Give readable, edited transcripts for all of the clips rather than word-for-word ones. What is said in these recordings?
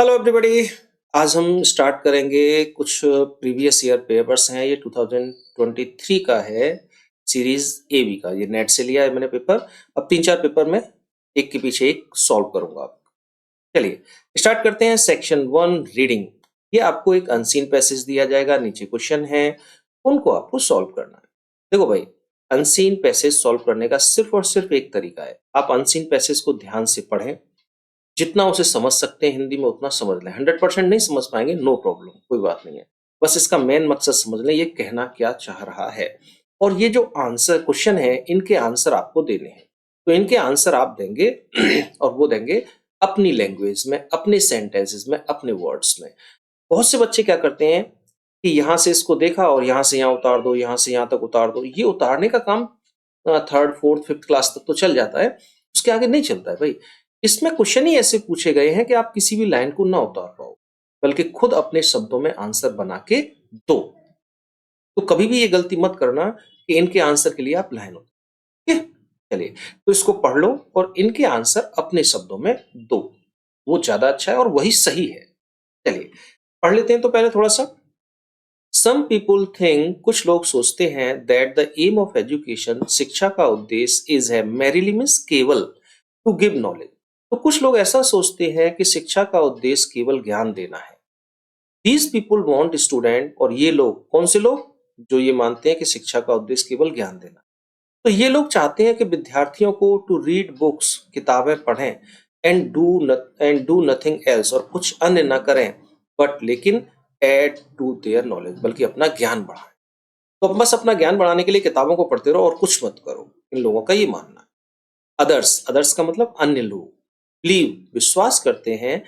Hello everybody. आज हम start करेंगे कुछ प्रीवियस ईयर पेपर्स हैं। ये 2023 का है, सीरीज ए बी का। ये नेट से लिया है मैंने पेपर। अब 3-4 पेपर में एक के पीछे एक सॉल्व करूंगा। चलिए स्टार्ट करते हैं। Section 1 reading. ये आपको एक अनसीन पैसेज दिया जाएगा, नीचे क्वेश्चन है, उनको आपको सॉल्व करना है। देखो भाई, अनसीन पैसेज सॉल्व करने का सिर्फ और सिर्फ एक तरीका है। आप अनसीन पैसेज को ध्यान से पढ़ें, जितना उसे समझ सकते हैं हिंदी में उतना समझ लें। 100% नहीं समझ पाएंगे, नो प्रॉब्लम, कोई बात नहीं है। बस इसका मेन मकसद समझ लें, ये कहना क्या चाह रहा है। और ये जो आंसर क्वेश्चन है, इनके आंसर आपको देने हैं। तो इनके आंसर आप देंगे और वो देंगे अपनी लैंग्वेज में, अपने सेंटेंसेस में, अपने वर्ड्स में। बहुत से बच्चे क्या करते हैं कि यहाँ से इसको देखा और यहाँ से यहाँ उतार दो, यहाँ से यहाँ तक उतार दो। ये उतारने का काम 3rd 4th 5th क्लास तक तो चल जाता है, उसके आगे नहीं चलता है भाई। इसमें क्वेश्चन ही ऐसे पूछे गए हैं कि आप किसी भी लाइन को ना उतार पाओ, बल्कि खुद अपने शब्दों में आंसर बना के दो। तो कभी भी ये गलती मत करना कि इनके आंसर के लिए आप लाइन उतारो। ठीक है? चलिए, तो इसको पढ़ लो और इनके आंसर अपने शब्दों में दो, वो ज्यादा अच्छा है और वही सही है। चलिए पढ़ लेते हैं। तो पहले थोड़ा सा, सम पीपुल थिंक, कुछ लोग सोचते हैं, that the aim of education, शिक्षा का उद्देश्य, इज है मेरिली मीन्स केवल, टू गिव नॉलेज। तो कुछ लोग ऐसा सोचते हैं कि शिक्षा का उद्देश्य केवल ज्ञान देना है। दीज पीपुल वांट स्टूडेंट, और ये लोग कौन से लोग, जो ये मानते हैं कि शिक्षा का उद्देश्य केवल ज्ञान देना। तो ये लोग चाहते हैं कि विद्यार्थियों को टू रीड बुक्स, किताबें पढ़ें, एंड डू नथिंग एल्स, और कुछ अन्य न करें, बट लेकिन एड टू देयर नॉलेज, बल्कि अपना ज्ञान बढ़ाएं। तो बस अपना ज्ञान बढ़ाने के लिए किताबों को पढ़ते रहो और कुछ मत करो, इन लोगों का ये मानना है। अदर्स, अदर्स का मतलब अन्य लोग, बिलीव, विश्वास करते हैं,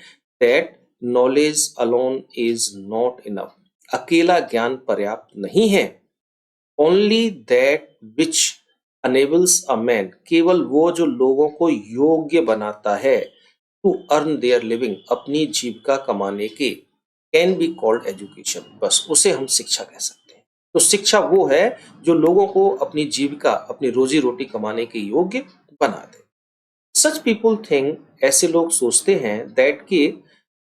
that knowledge alone is not enough, अकेला ज्ञान पर्याप्त नहीं है। Only that which enables a man, केवल वो जो लोगों को योग्य बनाता है, टू अर्न देयर लिविंग, अपनी जीविका कमाने के, कैन बी कॉल्ड एजुकेशन, बस उसे हम शिक्षा कह सकते हैं। तो शिक्षा वो है जो लोगों को अपनी जीविका, अपनी रोजी रोटी कमाने के योग्य बना दे। सच पीपुल थिंक, ऐसे लोग सोचते हैं, दैट कि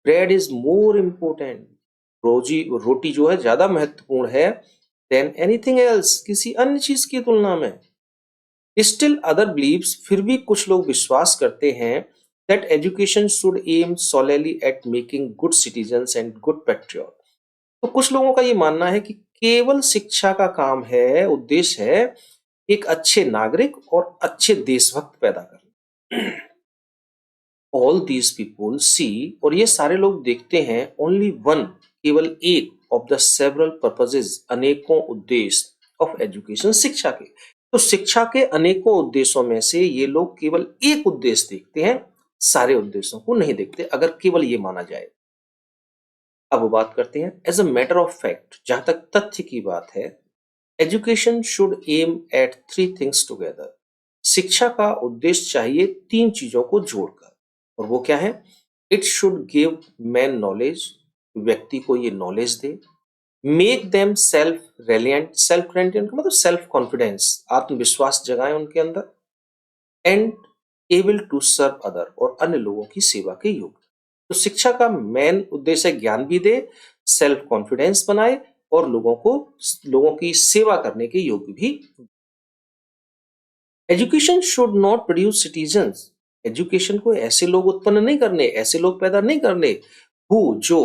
ब्रेड इज मोर इम्पोर्टेंट, रोजी रोटी जो है ज्यादा महत्वपूर्ण है, देन एनीथिंग एल्स, किसी अन्य चीज की तुलना में। स्टिल अदर बिलीव्स, फिर भी कुछ लोग विश्वास करते हैं, that education should M सोलेली eight making good citizens and good patriot. तो कुछ लोगों का ये मानना है कि केवल शिक्षा का काम है, उद्देश्य है एक अच्छे नागरिक और अच्छे देशभक्त पैदा करना। ऑल दीज पीपुल सी, और ये सारे लोग देखते हैं, ओनली वन, केवल एक, ऑफ द सेवरल पर्पजेज, अनेकों उद्देश्य, ऑफ एजुकेशन, शिक्षा के। तो शिक्षा के अनेकों उद्देश्यों में से ये लोग केवल एक उद्देश्य देखते हैं, सारे उद्देश्यों को नहीं देखते, अगर केवल ये माना जाए। अब वो बात करते हैं, as a matter of fact, जहां तक तथ्य की बात है, education should aim at three things together, शिक्षा का उद्देश्य चाहिए तीन चीजों को जोड़कर। और वो क्या है? It should give man knowledge, व्यक्ति को ये नॉलेज दे, make them self reliant, self reliant मतलब सेल्फ कॉन्फिडेंस, आत्मविश्वास जगाए उनके अंदर, and able to serve other, और अन्य लोगों की सेवा के योग्य। तो शिक्षा का मेन उद्देश्य ज्ञान भी दे, सेल्फ कॉन्फिडेंस बनाए, और लोगों की सेवा करने के योग्य भी। Education should not produce citizens, education को ऐसे लोग उत्पन्न नहीं करने, ऐसे लोग पैदा नहीं करने, हु जो,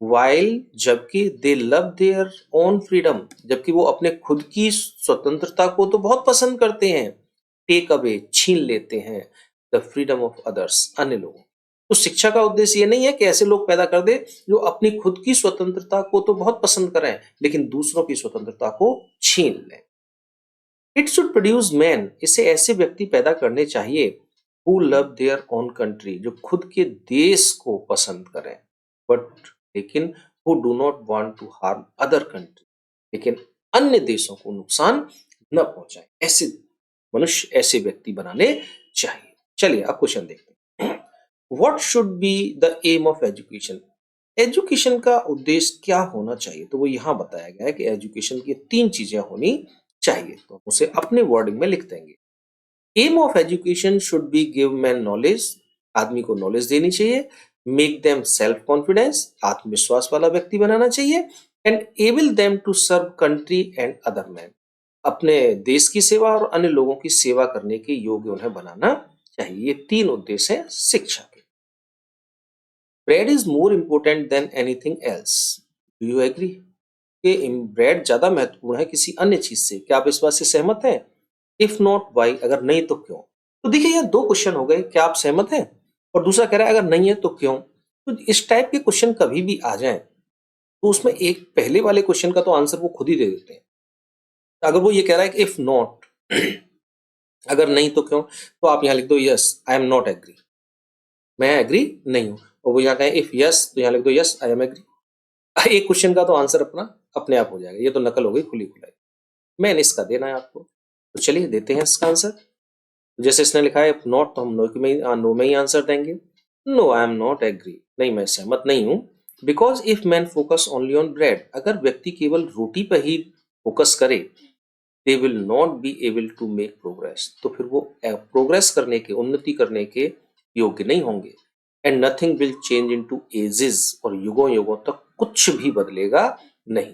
वाइल जबकि, दे लव देयर ओन फ्रीडम, जबकि वो अपने खुद की स्वतंत्रता को तो बहुत पसंद करते हैं, टेक अवे छीन लेते हैं, द फ्रीडम ऑफ अदर्स, अन्य लोगों। तो शिक्षा का उद्देश्य ये नहीं है कि ऐसे लोग पैदा कर दे जो अपनी खुद की स्वतंत्रता को तो बहुत पसंद करें लेकिन दूसरों की स्वतंत्रता को छीन लें। इट शुड प्रोड्यूस मैन, इसे ऐसे व्यक्ति पैदा करने चाहिए, who love their own country, जो खुद के देश को पसंद करें, बट लेकिन who do not want to harm other country, लेकिन अन्य देशों को नुकसान न पहुंचाए, ऐसे मनुष्य, ऐसे व्यक्ति बनाने चाहिए। चलिए अब क्वेश्चन देखते हैं। What should be the aim of education, education का उद्देश्य क्या होना चाहिए? तो वो यहां बताया गया है कि एजुकेशन की तीन चीजें होनी चाहिए, तो उसे अपने वर्डिंग में लिख देंगे। Aim of education should be give man knowledge, आदमी को नॉलेज देनी चाहिए, मेक देम सेल्फ कॉन्फिडेंस, आत्मविश्वास वाला व्यक्ति बनाना चाहिए, and able them to serve country and other man, अपने देश की सेवा और अन्य लोगों की सेवा करने के योग्य उन्हें बनाना चाहिए। ये 3 उद्देश्य हैं शिक्षा के। Bread is more important than anything else, do you agree? कि ब्रेड ज्यादा महत्वपूर्ण है किसी अन्य चीज से, क्या आप इस बात से सहमत हैं? इफ नॉट वाई, अगर नहीं तो क्यों? तो देखिए यहाँ 2 क्वेश्चन हो गए, क्या आप सहमत हैं? और दूसरा कह रहा है अगर नहीं है तो क्यों? तो इस टाइप के क्वेश्चन कभी भी आ जाएं तो उसमें एक पहले वाले क्वेश्चन का तो आंसर वो खुद ही दे देते हैं। अगर वो ये कह रहा है कि इफ नॉट अगर नहीं तो क्यों, तो आप यहाँ लिख दो yes I am not agree, मैं एग्री नहीं हूं। और वो यहाँ कहें इफ यस, तो यहाँ लिख दो यस आई एम एग्री। एक क्वेश्चन का तो आंसर अपना अपने आप हो जाएगा, ये तो नकल हो गई खुली खुलाई। मैंने इसका देना है आपको, तो चलिए देते हैं इसका आंसर। जैसे इसने लिखा है इफ नॉट, तो हम नो में ही आंसर देंगे। No I am not agree, नहीं मैं सहमत नहीं हूं। Because if man focus only on bread, अगर व्यक्ति केवल रोटी पर ही फोकस करे, they will not be able to make progress, तो फिर वो प्रोग्रेस करने के, उन्नति करने के योग्य नहीं होंगे। And nothing will change into ages, और युगों युगों तक कुछ भी बदलेगा नहीं,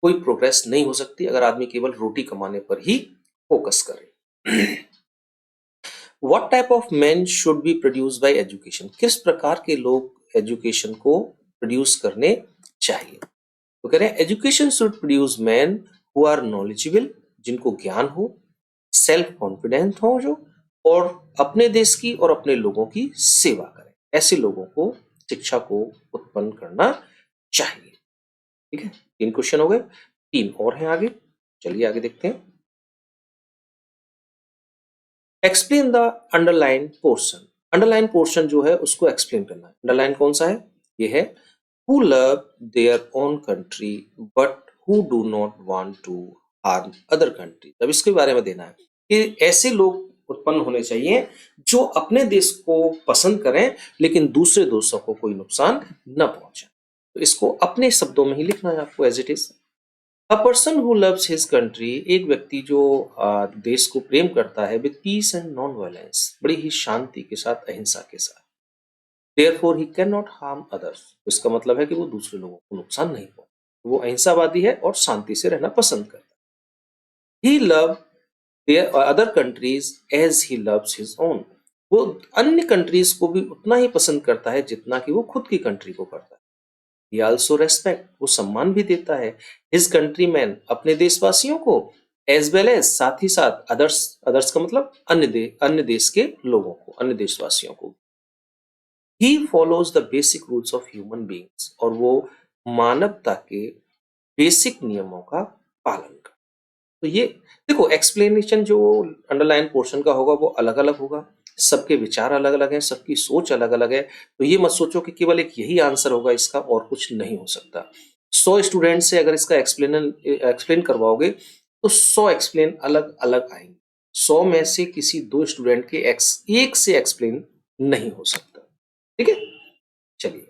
कोई प्रोग्रेस नहीं हो सकती अगर आदमी केवल रोटी कमाने पर ही फोकस करे। What type of man should be produce by education, किस प्रकार के लोग एजुकेशन को प्रोड्यूस करने चाहिए? तो कह रहे हैं education should produce man who are knowledgeable, जिनको ज्ञान हो, सेल्फ कॉन्फिडेंट हो जो, और अपने देश की और अपने लोगों की सेवा करें, ऐसे लोगों को शिक्षा को उत्पन्न करना चाहिए। ठीक है, 3 क्वेश्चन हो गए, 3 और हैं आगे, चलिए आगे देखते हैं। Explain the underline portion, underline portion जो है उसको एक्सप्लेन करना है। अंडरलाइन कौन सा है? ये है who love their own country but who do not want to harm other country। अब इसके बारे में देना है कि ऐसे लोग उत्पन्न होने चाहिए जो अपने देश को पसंद करें लेकिन दूसरे देशों को कोई नुकसान न पहुंचे। तो इसको अपने शब्दों में ही लिखना है आपको as it is. A person who loves his country, एक व्यक्ति जो देश को प्रेम करता है, with peace and non violence, बड़ी ही शांति के साथ, अहिंसा के साथ। Therefore he cannot harm others, इसका मतलब है कि वो दूसरे लोगों को नुकसान नहीं पहुंचाता, वो अहिंसावादी है और शांति से रहना पसंद करता है। He love their other countries as he loves his own, वो अन्य कंट्रीज को भी उतना ही पसंद करता है जितना कि वो खुद की कंट्री को करता है। He also respect, वो सम्मान भी देता है his countrymen, अपने देशवासियों को, as well as, साथ ही साथ, others, others का मतलब अन्य देश के लोगों को, अन्य देशवासियों को। He follows the basic rules of human beings, और वो मानवता के बेसिक नियमों का पालन कर। तो ये देखो एक्सप्लेनेशन जो अंडरलाइन पोर्शन का होगा वो अलग अलग होगा, सबके विचार अलग अलग हैं, सबकी सोच अलग अलग है। तो ये मत सोचो कि केवल एक यही आंसर होगा इसका और कुछ नहीं हो सकता। 100 स्टूडेंट से अगर इसका एक्सप्लेन करवाओगे तो 100 एक्सप्लेन अलग अलग आएंगे। 100 में से किसी 2 स्टूडेंट के एक से एक्सप्लेन नहीं हो सकता। ठीक है, चलिए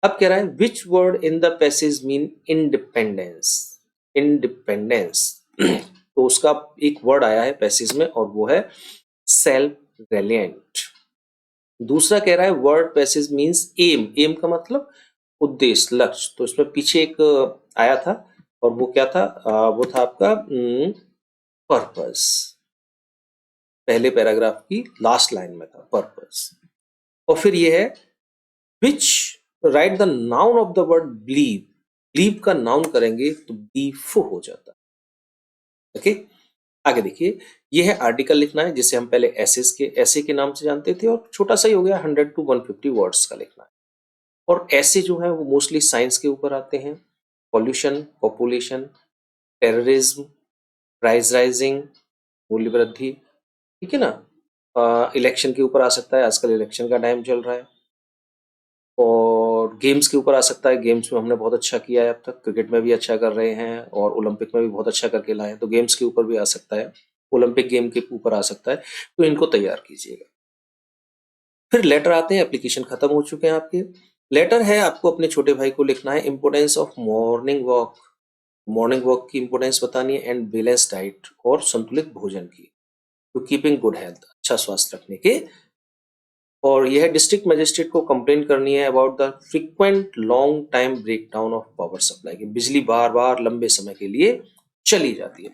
अब कह रहा है which word in the passage mean independence, independence. तो उसका एक वर्ड आया है पैसेज में और वो है सेल्फ रेलिएंट। दूसरा कह रहा है word passage means aim, aim का मतलब उद्देश्य, लक्ष्य। तो इसमें पीछे एक आया था और वो क्या था, वो था आपका पर्पस, पहले पैराग्राफ की लास्ट लाइन में था पर्पस। और फिर ये है which write the noun of the word believe, believe का नाउन करेंगे तो बीफ हो जाता है। ओके, आगे देखिए, ये है आर्टिकल लिखना है जिसे हम पहले ऐसे के नाम से जानते थे, और छोटा सा ही हो गया 100 to 150 वर्ड्स का लिखना है। और ऐसे जो है वो मोस्टली साइंस के ऊपर आते हैं, pollution, population, terrorism, price rising, मूल्य वृद्धि, ठीक है ना, इलेक्शन के ऊपर आ सकता है, आजकल इलेक्शन का टाइम चल रहा है। और गेम्स के ऊपर आ सकता है, गेम्स में हमने बहुत अच्छा किया है अब तक, क्रिकेट में भी अच्छा कर रहे हैं और ओलंपिक में भी बहुत अच्छा करके लाए हैं, तो गेम्स के ऊपर भी आ सकता है, ओलंपिक गेम के ऊपर आ सकता है, तो इनको तैयार कीजिएगा। फिर लेटर आते हैं, एप्लीकेशन खत्म हो चुके हैं आपके। लेटर है आपको अपने छोटे भाई को लिखना है, importance of morning walk, morning walk की इंपोर्टेंस बतानी है, एंड बैलेंस डाइट, और संतुलित भोजन की, टू कीपिंग गुड हेल्थ, अच्छा स्वास्थ्य रखने के और यह डिस्ट्रिक्ट मजिस्ट्रेट को कंप्लेन करनी है about the frequent long time breakdown of power supply, की बिजली बार बार लंबे समय के लिए चली जाती है।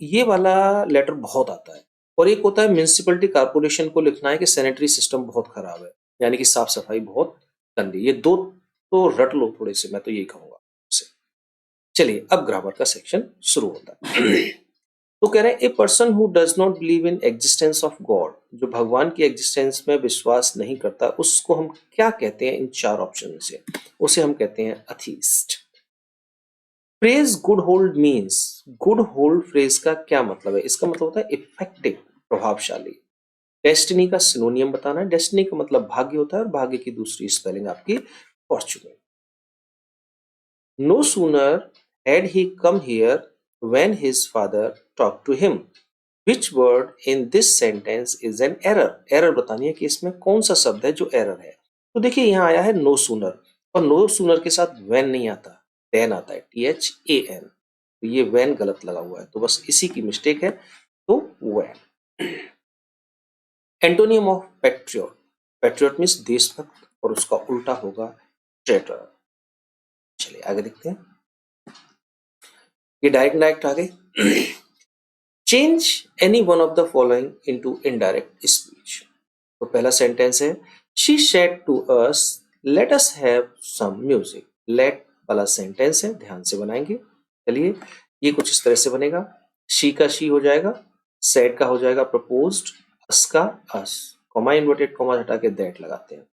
ये वाला लेटर बहुत आता है। और एक होता है म्युनिसिपैलिटी कारपोरेशन को लिखना है कि सैनिटरी सिस्टम बहुत खराब है, यानी कि साफ सफाई बहुत गंदी। ये दो तो रट लो थोड़े से, मैं तो यही कहूंगा। चलिए अब ग्रामर का सेक्शन शुरू होता है। तो कह रहे हैं a person who does not believe in existence of God, जो भगवान की एग्जिस्टेंस में विश्वास नहीं करता, उसको हम क्या कहते हैं इन चार ऑप्शन से? उसे हम कहते हैं atheist. Phrase good hold means, good hold phrase का क्या मतलब है? इसका मतलब होता है इफेक्टिव, प्रभावशाली। डेस्टिनी का सिनोनियम बताना है। डेस्टिनी का मतलब भाग्य होता है और भाग्य की दूसरी स्पेलिंग आपकी fortunate. No sooner had he come here when his father talked to him. Which word in this sentence is an error? Error बतानी है कि इसमें कौन सा शब्द है जो एरर है। तो देखिए यहाँ आया है नो सूनर, और नो सूनर के साथ वैन नहीं आता, टेन आता है, THAN। तो ये वैन गलत लगा हुआ है, तो बस इसी की मिस्टेक है, तो वैन। Antonym of patriot, patriot means देशभक्त, और उसका उल्टा होगा ट्रेटर। चलिए आगे देखते हैं। ये डायरेक्ट आ गए। Change any one of the following into indirect speech. तो पहला सेंटेंस है she said to us let us have some music. Let वाला सेंटेंस है, ध्यान से बनाएंगे। चलिए ये कुछ इस तरह से बनेगा। शी का शी हो जाएगा, सेड का हो जाएगा प्रपोज्ड, अस का अस, कॉमा इन्वर्टेड कॉमा हटा के दैट लगाते हैं।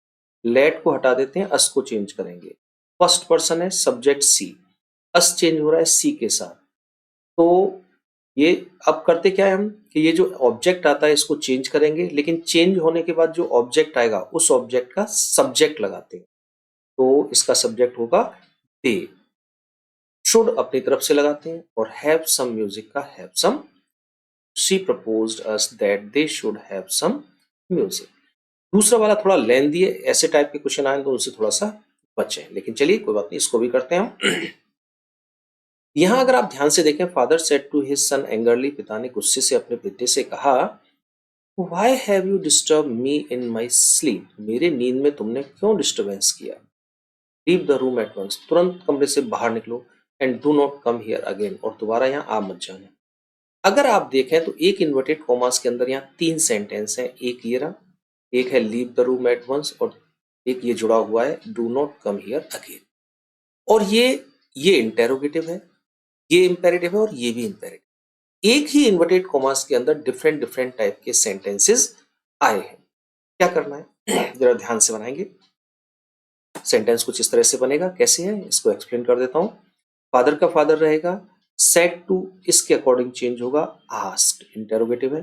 लेट को हटा देते हैं, अस को चेंज करेंगे। फर्स्ट पर्सन है, सब्जेक्ट सी, अस चेंज हो रहा है सी के साथ। तो ये अब करते क्या है हम कि ये जो ऑब्जेक्ट आता है इसको चेंज करेंगे, लेकिन चेंज होने के बाद जो ऑब्जेक्ट आएगा उस ऑब्जेक्ट का सब्जेक्ट लगाते हैं। तो इसका सब्जेक्ट होगा दे। शुड अपनी तरफ से लगाते हैं, और हैव सम म्यूजिक का have some. She proposed us that they should have some music. दूसरा वाला थोड़ा लेंथी है, ऐसे टाइप के क्वेश्चन आए तो उनसे थोड़ा सा बचें, लेकिन चलिए कोई बात नहीं, इसको भी करते हैं हम। यहां अगर आप ध्यान से देखें, father said to his son angrily, पिता ने गुस्से से अपने बेटे से कहा, why have you disturb me in my sleep, मेरे नींद में तुमने क्यों डिस्टर्बेंस किया। Leave the room at once, तुरंत कमरे से बाहर निकलो। And do not come here again, और दोबारा यहाँ आ मत जाना। अगर आप देखें तो एक इन्वर्टेड कॉमास के अंदर यहाँ तीन सेंटेंस हैं, एक ये रहा, एक है leave the room at once, और एक ये जुड़ा हुआ है do not come here again. और ये इंटेरोगेटिव है, ये इंपेरेटिव है, और ये भी इंपेरेटिव। एक ही इन्वर्टेड कॉमास के अंदर डिफरेंट डिफरेंट टाइप के सेंटेंसेस आए हैं। क्या करना है जरा ध्यान से बनाएंगे। सेंटेंस कुछ इस तरह से बनेगा, कैसे है इसको एक्सप्लेन कर देता हूं। फादर का फादर रहेगा, सेड टू इसके अकॉर्डिंग चेंज होगा आस्क्ड, इंटेरोगेटिव है।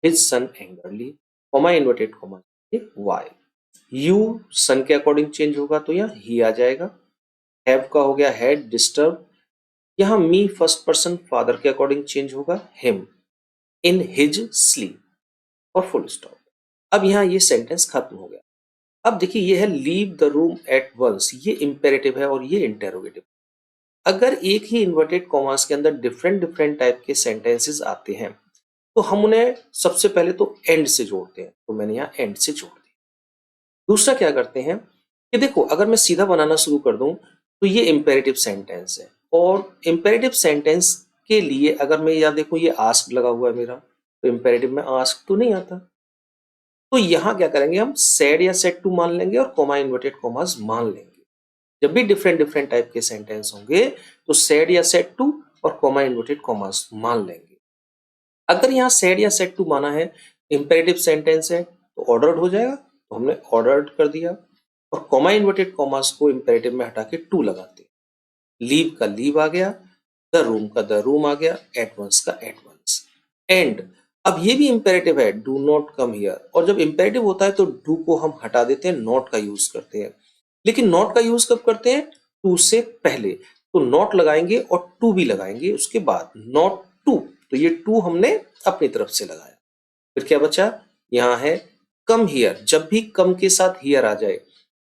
His son angrily, comma inverted comma why. You son के अकॉर्डिंग चेंज होगा तो यहाँ ही आ जाएगा। हैव का हो गया हैड डिस्टर्ब, यहां मी फर्स्ट पर्सन फादर के अकॉर्डिंग चेंज होगा हिम इन हिज स्लीप, और फुल स्टॉप। अब यहां ये सेंटेंस खत्म हो गया। अब देखिए ये है leave the room at once, ये इंपेरेटिव है और ये इंटेरोगेटिव। अगर एक ही इन्वर्टेड कॉमास के अंदर डिफरेंट डिफरेंट टाइप के सेंटेंसेस आते हैं तो हम उन्हें सबसे पहले तो एंड से जोड़ते हैं, तो मैंने यहाँ एंड से जोड़ दिया। दूसरा क्या करते हैं कि देखो अगर मैं सीधा बनाना शुरू कर दूं तो ये इंपेरेटिव सेंटेंस है, और इंपेरेटिव सेंटेंस के लिए अगर मैं यहाँ देखूं ये आस्क लगा हुआ है मेरा, तो इंपेरेटिव में आस्क तो नहीं आता। तो यहां क्या करेंगे हम सेड या सेड टू मान लेंगे और कॉमा इन्वर्टेड कॉमास मान लेंगे। जब भी डिफरेंट डिफरेंट टाइप के सेंटेंस होंगे तो सेड या सेड टू और कॉमा इन्वर्टेड कॉमास मान लेंगे। अगर यहाँ सेड या सेड टू माना है, इंपेरेटिव सेंटेंस है, तो ऑर्डर्ड हो जाएगा, तो हमने ऑर्डर्ड कर दिया। और कॉमा इन्वर्टेड कॉमास को इंपेरेटिव में हटा के टू लगाते, लीव का लीव आ गया, द रूम का द रूम आ गया, एट वंस का एट वंस। एंड अब ये भी इंपेरेटिव है, डू नॉट कम हियर, और जब इंपेरेटिव होता है तो डू को हम हटा देते हैं, नॉट का यूज करते हैं। लेकिन नॉट का यूज कब करते हैं? टू से पहले, तो नॉट लगाएंगे और टू भी लगाएंगे उसके बाद, नॉट टू, तो ये टू हमने अपनी तरफ से लगाया। फिर क्या बचा, यहाँ है कम हियर, जब भी कम के साथ हियर आ जाए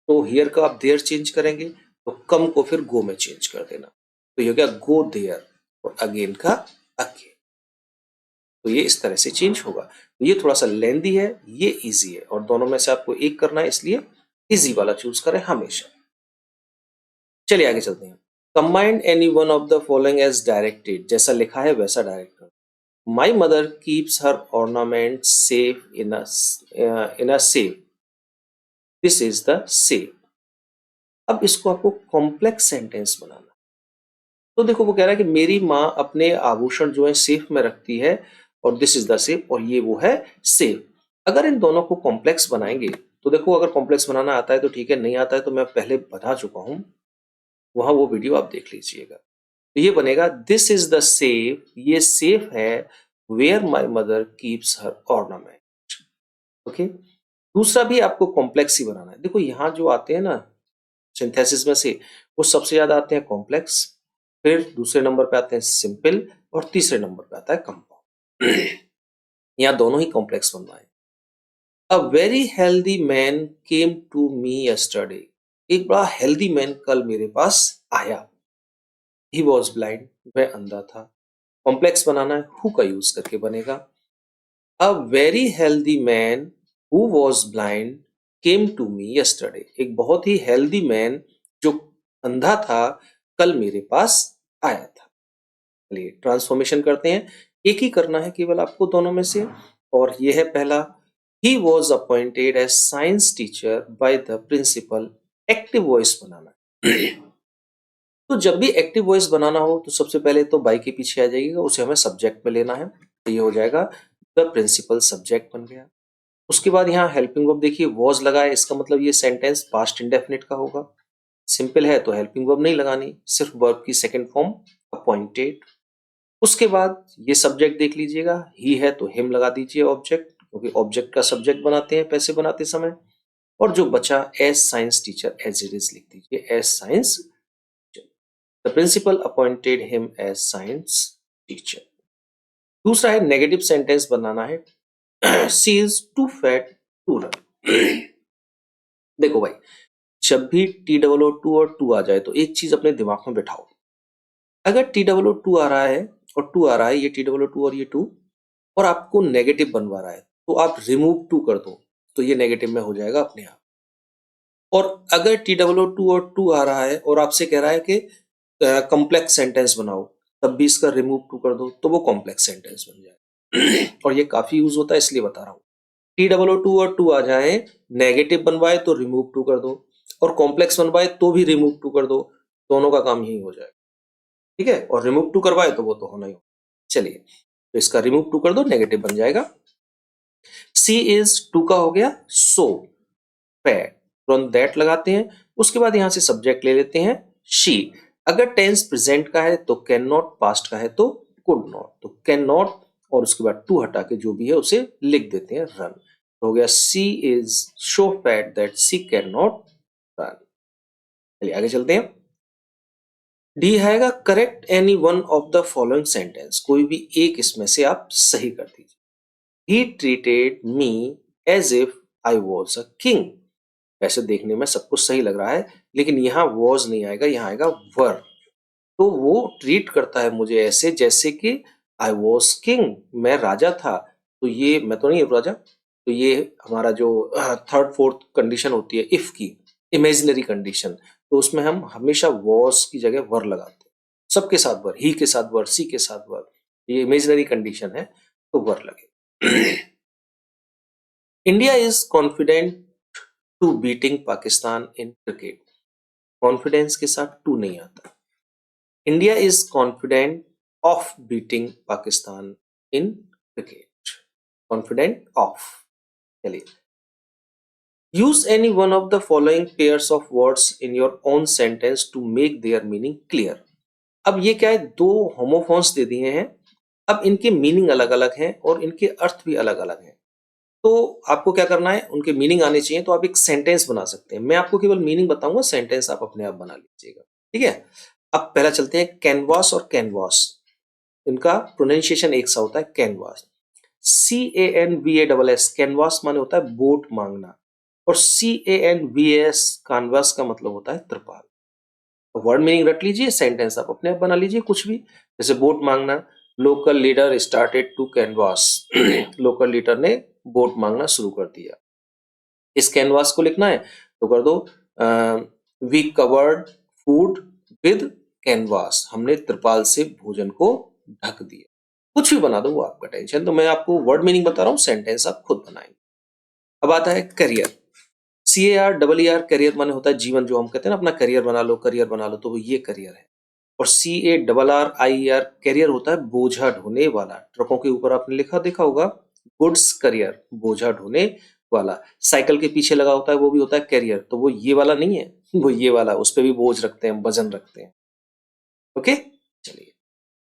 तो हियर का आप देयर चेंज करेंगे, तो कम को फिर गो में चेंज कर देना, तो ये हो गया गो देयर, और अगेन का अगेन। तो ये इस तरह से चेंज होगा। ये थोड़ा सा लेंदी है, ये इजी है, और दोनों में से आपको एक करना है, इसलिए इजी वाला चूज करें हमेशा। चलिए आगे चलते हैं। Combined any one of the following as directed, जैसा लिखा है वैसा डायरेक्ट कर। My mother keeps her ornament safe in a safe, this is the safe. अब इसको आपको कॉम्प्लेक्स सेंटेंस बनाना। तो देखो वो कह रहा है कि मेरी माँ अपने आभूषण जो है सेफ में रखती है, और दिस इज द सेफ, और ये वो है सेफ। अगर इन दोनों को कॉम्प्लेक्स बनाएंगे तो देखो, अगर कॉम्प्लेक्स बनाना आता है तो ठीक है, नहीं आता है तो मैं पहले बता चुका हूं, वहां वो वीडियो आप देख लीजिएगा। तो ये बनेगा दिस इज द सेफ, ये सेफ है, where my mother keeps her ornament. Okay, दूसरा भी आपको कॉम्प्लेक्स ही बनाना है। देखो यहां जो आते हैं ना सिंथेसिस में से, वो सबसे ज्यादा आते हैं कॉम्प्लेक्स, फिर दूसरे नंबर पे आते हैं सिंपल, और तीसरे नंबर पे आता है कंपाउंड। यहाँ दोनों ही कॉम्प्लेक्स बनवाए। A very healthy man came to me yesterday, एक बड़ा हेल्दी मैन कल मेरे पास आया। ही वॉज ब्लाइंड, वह अंधा था। कॉम्प्लेक्स बनाना है, हु का यूज करके बनेगा। A very healthy man who was blind came to me yesterday, एक बहुत ही हेल्दी मैन जो अंधा था कल मेरे पास आया था। चलिए ट्रांसफॉर्मेशन करते हैं, एक ही करना है केवल आपको दोनों में से, और ये है पहला। He was appointed as science teacher by the principal, active voice बनाना है। तो जब भी एक्टिव वॉइस बनाना हो तो सबसे पहले तो बाई के पीछे आ जाइएगा, उसे हमें सब्जेक्ट में लेना है, तो ये हो जाएगा द प्रिंसिपल सब्जेक्ट बन गया। उसके बाद यहाँ हेल्पिंग वर्ब देखिए वॉज लगा है, इसका मतलब ये सेंटेंस पास्ट इंडेफिनिट का होगा। सिंपल है तो हेल्पिंग वर्ब नहीं लगानी, सिर्फ वर्ब की सेकंड फॉर्म अपॉइंटेड। उसके बाद ये सब्जेक्ट देख लीजिएगा, ही है तो हिम लगा दीजिए ऑब्जेक्ट, क्योंकि ऑब्जेक्ट का सब्जेक्ट बनाते हैं पैसे बनाते समय। और जो बचा as science teacher, as it is लिख दीजिए, as science. The principal appointed him as science teacher. दूसरा है नेगेटिव सेंटेंस बनाना है। She is too fat to run. देखो भाई, जब भी टी डबल ओ टू और टू आ जाए तो एक चीज अपने दिमाग में बैठाओ। अगर टी डबल ओ टू आ रहा है और टू आ रहा है, ये टी डबल ओ टू और ये टू, और आपको नेगेटिव बनवा रहा है, तो आप रिमूव टू कर दो, तो ये नेगेटिव में हो जाएगा अपने आप। और अगर टी डबल ओ टू और टू आ रहा है और आपसे कह रहा है कि कॉम्प्लेक्स सेंटेंस बनाओ, तब भी इसका रिमूव टू कर दो, तो वो कॉम्प्लेक्स सेंटेंस बन जाए। और ये काफी यूज होता है इसलिए बता रहा हूँ। टी डबल ओ टू और टू आ जाए, नेगेटिव बनवाए तो रिमूव टू कर दो, और कॉम्प्लेक्स बनवाए तो भी रिमूव टू कर दो, दोनों का काम यही हो जाएगा। ठीक है, और रिमूव टू करवाए तो वो तो होना ही हो। चलिए, तो इसका रिमूव टू कर दो, नेगेटिव बन जाएगा। सी इज टू का हो गया, सो फैट, तुरंत दैट लगाते हैं। उसके बाद यहां से सब्जेक्ट ले लेते हैं शी। अगर टेंस प्रेजेंट का है तो कैन नॉट, पास्ट का है तो कुड नॉट, तो कैन नॉट, और उसके बाद टू हटा के जो भी है उसे लिख देते हैं रन, तो हो गया she is so fat that she can not run. चलिए आगे चलते हैं। डी आएगा correct any one of the following sentence, कोई भी एक इसमें से आप सही कर दीजिए। He treated me as if I was a king, वैसे देखने में सब कुछ सही लग रहा है, लेकिन यहाँ वॉज नहीं आएगा, यहाँ आएगा वर। तो वो ट्रीट करता है मुझे ऐसे जैसे कि आई वॉज किंग, मैं राजा था। तो ये मैं तो नहीं हूँ राजा, तो ये हमारा जो थर्ड फोर्थ कंडीशन होती है इफ की, इमेजिनरी कंडीशन, तो उसमें हम हमेशा वॉज की जगह वर लगाते हैं। सबके साथ वर, ही के साथ वर, सी के साथ वर, ये इमेजिनरी कंडीशन है तो वर लगे। India is confident to beating Pakistan in cricket, confidence के साथ टू नहीं आता। India is confident of beating Pakistan in cricket, confident of. चलिए, use any one of the following pairs of words in your own sentence to make their meaning clear. अब ये क्या है, दो होमोफोन्स दे दिए हैं, अब इनके मीनिंग अलग अलग हैं और इनके अर्थ भी अलग अलग हैं। तो आपको क्या करना है, उनके मीनिंग आने चाहिए, तो आप एक सेंटेंस बना सकते हैं। मैं आपको केवल मीनिंग बताऊंगा, सेंटेंस आप अपने आप बना लीजिएगा। ठीक है, अब पहला चलते हैं कैनवास और कैनवास, इनका प्रोनाउंसिएशन एक सा होता है, कैनवास। CANVASS, कैनवास माने होता है बोट मांगना, और CANVAS कानवास का मतलब होता है त्रिपाल। वर्ड मीनिंग रट लीजिए, सेंटेंस आप अपने आप बना लीजिए कुछ भी, जैसे बोट मांगना, local leader started to canvass. Local leader ने वोट मांगना शुरू कर दिया। इस कैनवास को लिखना है तो कर दो we covered food with canvas. हमने त्रिपाल से भोजन को ढक दिया। कुछ भी बना दो, वो आपका टेंशन। तो मैं आपको वर्ड मीनिंग बता रहा हूँ, सेंटेंस आप खुद बनाएंगे। अब आता है करियर। CAR करियर माने होता है जीवन, जो हम कहते हैं ना अपना करियर बना लो, करियर बना लो, तो वो ये करियर है। और CARRIER करियर होता है बोझा ढोने वाला। ट्रकों के ऊपर आपने लिखा देखा होगा गुड्स करियर, बोझा ढोने वाला। साइकिल के पीछे लगा होता है वो भी होता है कैरियर, तो वो ये वाला नहीं है, वो ये वाला, उस पर भी बोझ रखते हैं, वजन रखते हैं। ओके, चलिए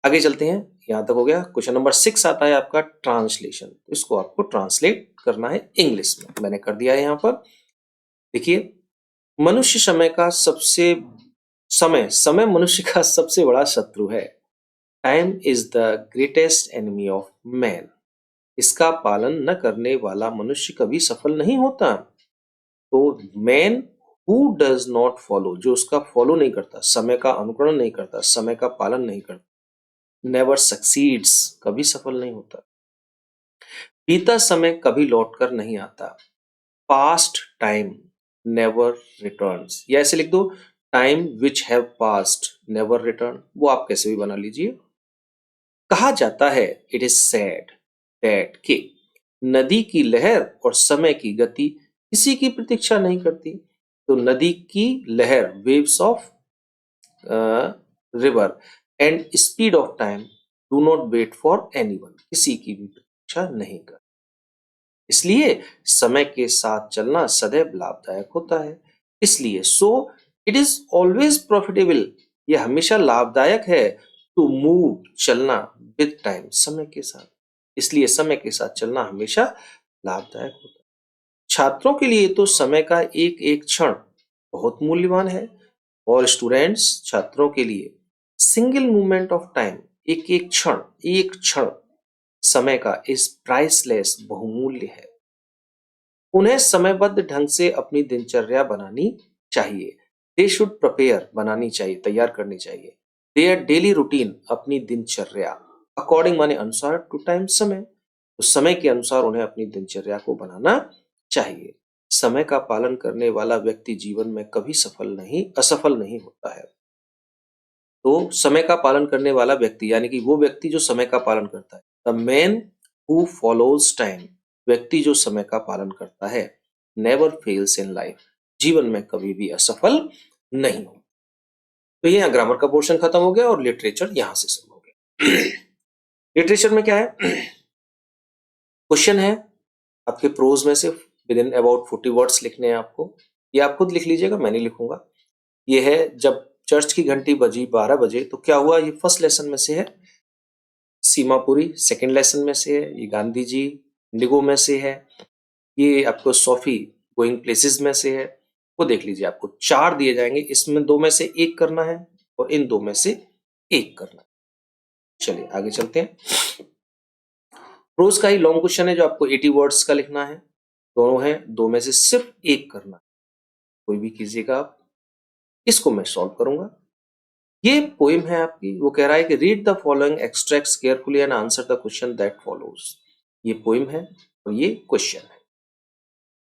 आगे चलते हैं। यहां तक हो गया। क्वेश्चन नंबर 6 आता है आपका ट्रांसलेशन। तो इसको आपको ट्रांसलेट करना है इंग्लिश में। मैंने कर दिया है यहां पर। देखिए, मनुष्य समय का सबसे समय समय मनुष्य का सबसे बड़ा शत्रु है। Time is the greatest enemy of man. इसका पालन न करने वाला मनुष्य कभी सफल नहीं होता। तो man who does not follow, जो उसका फॉलो नहीं करता, समय का अनुकरण नहीं करता, समय का पालन नहीं करता, नेवर सक्सीड्स, कभी सफल नहीं होता। बीता समय कभी लौटकर नहीं आता। पास्ट टाइम नेवर रिटर्न्स, या ऐसे लिख दो time which have past never return, वो आप कैसे भी बना लीजिए। कहा जाता है, इट इज सैड दैट, कि नदी की लहर और समय की गति किसी की प्रतीक्षा नहीं करती। तो नदी की लहर, waves of river, and speed of time do not wait for anyone, किसी की भी प्रतीक्षा नहीं करती। इसलिए समय के साथ चलना सदैव लाभदायक होता है। इसलिए so it is always profitable, यह हमेशा लाभदायक है, टू मूव, चलना, विद टाइम, समय के साथ। इसलिए समय के साथ चलना हमेशा लाभदायक होता है। छात्रों के लिए तो समय का एक एक क्षण बहुत मूल्यवान है। और स्टूडेंट्स, छात्रों के लिए सिंगल मूवमेंट ऑफ टाइम, एक क्षण समय का इज प्राइसलेस, बहुमूल्य है। उन्हें समयबद्ध ढंग से अपनी दिनचर्या बनानी चाहिए। दे शुड प्रिपेयर, बनानी चाहिए, तैयार करनी चाहिए। देयर डेली रूटीन, अपनी दिनचर्या, अकॉर्डिंग माने अनुसार, टू टाइम, समय, तो समय के अनुसार उन्हें अपनी दिनचर्या को बनाना चाहिए। समय का पालन करने वाला व्यक्ति जीवन में कभी असफल नहीं होता है। तो समय का पालन करने वाला व्यक्ति, यानी कि वो व्यक्ति जो समय का पालन करता है, the man who follows time, व्यक्ति जो समय का पालन करता है, नेवर फेल्स इन लाइफ, जीवन में कभी भी असफल नहीं हो। तो ये ग्रामर का पोर्शन खत्म हो गया और लिटरेचर यहां से शुरू हो गया। लिटरेचर में क्या है, क्वेश्चन है आपके प्रोज में से विद इन अबाउट 40 वर्ड्स लिखने हैं आपको। ये आप खुद लिख लीजिएगा, मैं नहीं लिखूंगा। ये है, जब चर्च की घंटी बजी 12 बजे तो क्या हुआ, ये फर्स्ट लेसन में से है। सीमापुरी सेकंड लेसन में से है। ये गांधी जी इंडिगो में से है। ये आपको सोफी गोइंग प्लेसेस में से है। वो देख लीजिए, आपको 4 दिए जाएंगे, इसमें 2 में से 1 करना है और इन 2 में से 1 करना है। चलिए आगे चलते हैं। प्रोज का ही लॉन्ग क्वेश्चन है जो आपको 80 वर्ड्स का लिखना है। दोनों है, 2 में से सिर्फ 1 करना है। कोई भी कीजिएगा आप। इसको मैं सॉल्व करूंगा। ये पोइम है आपकी। वो कह रहा है कि read the following extracts carefully and answer the question that follows. ये पोइम है और ये क्वेश्चन है।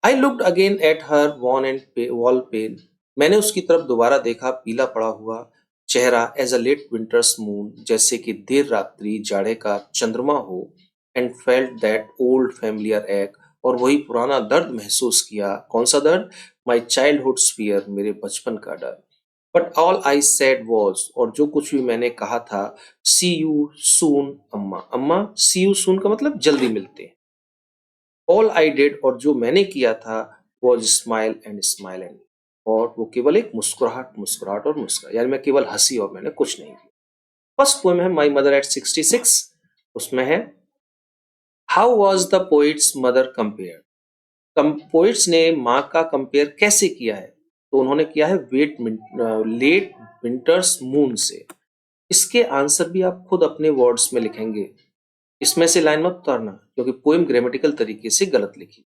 I looked again at her wan and wall pale. मैंने उसकी तरफ दोबारा देखा, पीला पड़ा हुआ चेहरा, as a late winter's moon, जैसे कि देर रात्रि जाड़े का चंद्रमा हो। And felt that old familiar ache, और वही पुराना दर्द महसूस किया। कौन सा दर्द, माई चाइल्डहुड फियर, मेरे बचपन का डर। But all I said was, और जो कुछ भी मैंने कहा था, सी यू सून अम्मा। अम्मा, सी यू सून का मतलब जल्दी मिलते हैं। ऑल आई डिड, और जो मैंने किया था, was smile and smile and, और वो केवल एक मुस्कुराहट और मुस्कुरा, यानी मैं केवल हंसी और मैंने कुछ नहीं किया। फर्स्ट पोएम है माई मदर एट 66। उसमें है how was the poets mother compare. Poets ने माँ का कंपेयर कैसे किया है, तो उन्होंने किया है लेट विंटर्स मून से। इसके आंसर भी आप खुद अपने वर्ड्स में लिखेंगे। इसमें से लाइन मत उतारना, क्योंकि पोएम ग्रामेटिकल तरीके से गलत लिखी।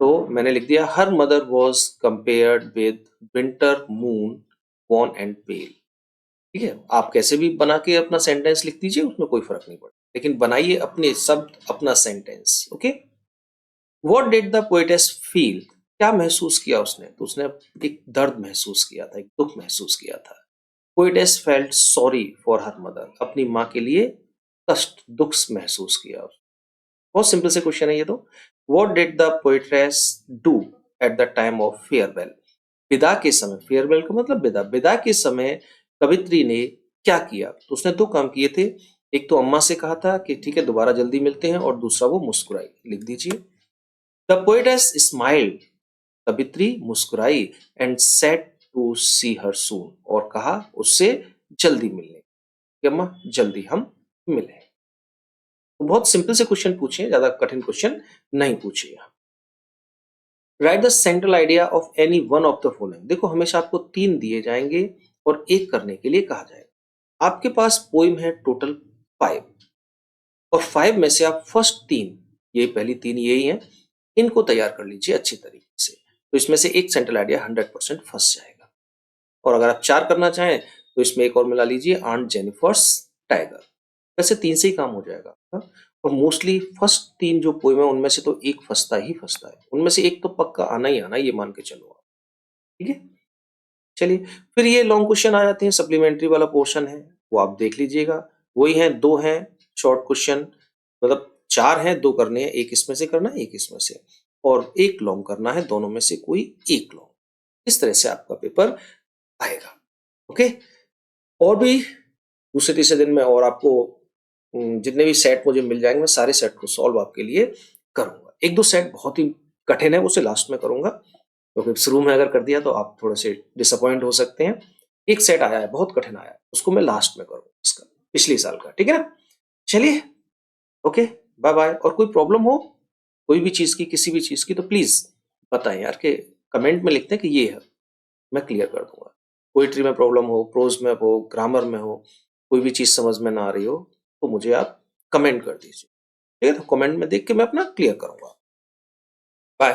तो मैंने लिख दिया her mother was compared with winter moon worn and pale. ठीक है, आप कैसे भी बना के अपना सेंटेंस लिख दीजिए, उसमें कोई फर्क नहीं पड़ता, लेकिन बनाइए अपने शब्द, अपना sentence. Okay, what did the poetess feel, क्या महसूस किया उसने? तो उसने एक दर्द महसूस किया था, एक दुख महसूस किया था। Poetess felt sorry for her mother, अपनी माँ के लिए कष्ट, दुख महसूस किया। बहुत सिंपल से क्वेश्चन है ये तो। What did the poetess do at the time of farewell, विदा के समय, फेयरवेल का मतलब विदा, विदा के समय कवित्री ने क्या किया? तो उसने दो काम किए थे, एक तो अम्मा से कहा था कि ठीक है दोबारा जल्दी मिलते हैं, और दूसरा वो मुस्कुराई। लिख दीजिए, द पोएटेस स्माइल्ड, कवित्री मुस्कुराई, and said to see her soon, और कहा उससे जल्दी मिलने कि अम्मा जल्दी हम मिलें। तो बहुत सिंपल से क्वेश्चन पूछे, ज्यादा कठिन क्वेश्चन नहीं पूछे। Right the central idea of any one of the following, देखो हमेशा आपको 3 दिए जाएंगे और एक करने के लिए कहा जाएगा। आपके पास पोइम है टोटल 5, और 5 में से आप फर्स्ट 3, ये पहली 3 यही हैं, इनको तैयार कर लीजिए अच्छी तरीके से। तो इसमें से एक सेंट्रल आइडिया 100% फंस जाएगा। और अगर आप 4 करना चाहें तो इसमें एक और मिला लीजिए, आंट जेनिफर्स टाइगर। वैसे 3 से ही काम हो जाएगा आपका। और मोस्टली फर्स्ट 3 जो पोइम है उनमें से तो एक फंसता ही फंसता है, उनमें से एक तो पक्का आना ही आना, ये मान के चलो आप। ठीक है, चलिए फिर ये लॉन्ग क्वेश्चन आ जाते हैं, सप्लीमेंट्री वाला पोर्शन है वो आप देख लीजिएगा। वही है, 2 हैं शॉर्ट क्वेश्चन, मतलब 4 हैं, 2 करने हैं, एक इसमें से करना है, एक इसमें से, और एक लॉन्ग करना है, दोनों में से कोई एक लॉन्ग। इस तरह से आपका पेपर आएगा। ओके, और भी दूसरे तीसरे दिन में और आपको जितने भी सेट मुझे मिल जाएंगे मैं सारे सेट को सॉल्व आपके लिए करूंगा। एक दो सेट बहुत ही कठिन है, उसे लास्ट में करूंगा, क्योंकि शुरू में अगर कर दिया तो आप थोड़े से डिसअपॉइंट हो सकते हैं। एक सेट आया है बहुत कठिन आया है, उसको मैं लास्ट में करूंगा, इसका पिछले साल का। ठीक है ना, चलिए ओके, बाय बाय। और कोई प्रॉब्लम हो कोई भी चीज की, किसी भी चीज की, तो प्लीज बताएं यार, के कमेंट में लिखते हैं कि ये है, मैं क्लियर कर दूंगा। पोइट्री में प्रॉब्लम हो, प्रोज में हो, ग्रामर में हो, कोई भी चीज समझ में ना आ रही हो, तो मुझे आप कमेंट कर दीजिए। ठीक है, तो कमेंट में देख के मैं अपना क्लियर करूंगा। बाय।